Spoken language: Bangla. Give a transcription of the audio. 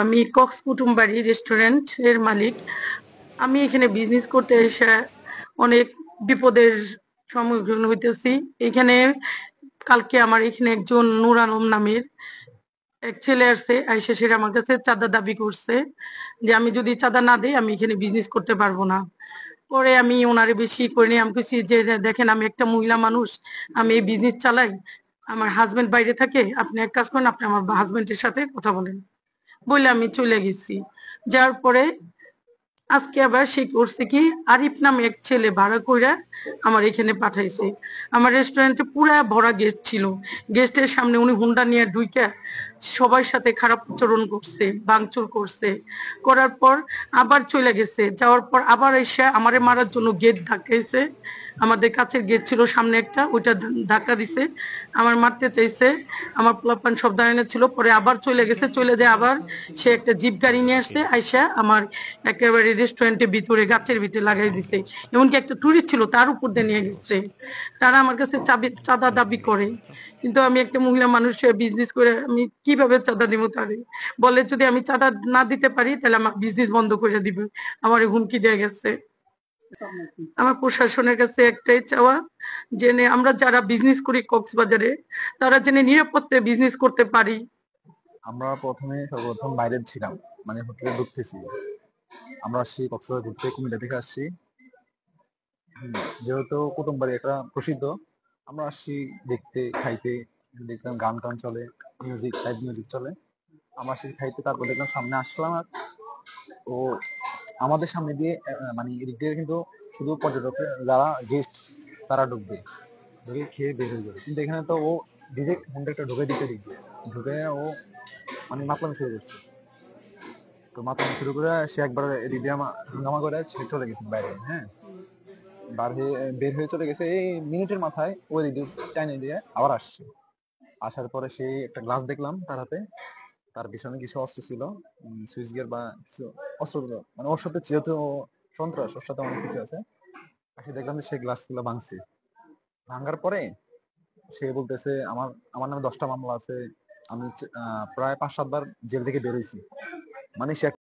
আমি কক্স কুটুমবাড়ি রেস্টুরেন্ট এর মালিক। আমি এখানে বিজনেস করতে এসে অনেক বিপদের সম্মুখীন হইতেছি। এখানে কালকে আমার এখানে একজন নূর আলম নামের এক ছেলে আসছে, আইসা সে আমার কাছে চাঁদা দাবি করছে যে আমি যদি চাঁদা না দিই আমি এখানে বিজনেস করতে পারবো না। পরে আমি ওনারে বেশি করিনি, আমি বলছি যে দেখেন আমি একটা মহিলা মানুষ, আমি এই বিজনেস চালাই, আমার হাজবেন্ড বাইরে থাকে, আপনি এক কাজ করেন, আপনি আমার হাজবেন্ডের সাথে কথা বলেন বলে আমি চলে গেছি। যাওয়ার পরে আজকে আবার সে করছে কি, আরিফ নামে এক ছেলে ভাড়া কইরা আমার এখানে পাঠাইছে। আমার রেস্টুরেন্টে পুরা ভরা গেস্ট ছিল, গেস্টের সামনে উনি হুন্ডা নিয়ে ঢুইকা সবার সাথে খারাপ আচরণ করছে, ভাঙচুর করছে, করার পর আবার চলে গেছে। যাওয়ার পর আবার এসে আমারে মারার জন্য গেট ধাক্কাইছে। আমাদের কাছের গেট ছিল সামনে একটা, ওইটা ধাক্কা দিছে, আমার মারতে চাইছে। আমার পোলাপান সব দাঁড়ানো ছিল, পরে আবার চলে গেছে। চলে যায় আবার সে একটা জিপ গাড়ি নিয়ে আসছে, আইসা আমার একেবারে রেস্টুরেন্টের ভিতরে গাছের ভিতরে লাগাই দিছে। এমনকি একটা টুরিস্ট ছিল তার উপর দিয়ে নিয়ে গেছে। তারা আমার কাছে চাঁদা দাবি করে, কিন্তু আমি একটা মহিলা মানুষ বিজনেস করে আমি কিভাবে চাঁদা দিব তারে? বলে যদি আমি চাঁদা না দিতে পারি তাহলে আমার বিজনেস বন্ধ করে দিবে, আমার হুমকি দেয়া গেছে। আমার প্রশাসনের কাছে একটাই চাওয়া, জেনে আমরা যারা বিজনেস করি কক্সবাজারে তারা জেনে নিরাপত্তায় বিজনেস করতে পারি। আমরা সর্বপ্রথম বাইরে ছিলাম, মানে হোটেলে ঢুকতেছি। আমরা আসছি কক্সবাজার ঘুরতে, কুমিল্লা থেকে আসছি। যেহেতু কুটুমবাড়ি একটা প্রসিদ্ধ, আমরা আসছি দেখতে খাইতে। দেখলাম গান টান চলে, মিউজিক, লাইভ মিউজিক চলে। আমরা আসছি খাইতে, তারপর দেখলাম সামনে আসলাম আর ও আমাদের সামনে দিয়ে মানে এদিক দিয়ে কিন্তু শুধু পর্যটক যারা গেস্ট তারা ঢুকবে, ঢুকে খেয়ে বের হয়ে যাবে। কিন্তু এখানে তো ও ডিরেক্ট হুন্ডাটা ঢুকে দিতে দিক দিয়ে ঢুকে ও মানে মাতলামি শুরু করছে। তো মাতলামি শুরু করে সে একবার এদিক দিয়ে হাঙ্গামা করে সে চলে গেছে বাইরে। হ্যাঁ, বের হয়ে চলে গেছে। এই মিনিটের মাথায় ওই দিক দিয়ে টাইনে দিয়ে আবার আসছে। আসার পরে সেই একটা গ্লাস দেখলাম তার হাতে, তার পিছনে কিছু অস্ত্র ছিল, সুইচ গিয়ার বা কিছু অস্ত্রগুলো, মানে ওর সাথে যেহেতু ও সন্ত্রাস, ওর সাথে অনেক কিছু আছে। আসলে দেখলাম যে সেই গ্লাস গুলো ভাঙছে। ভাঙার পরে সে বলতেছে আমার আমার নামে 10টা মামলা আছে, আমি প্রায় 5-7 বার জেল থেকে বেরোইছি। মানে সে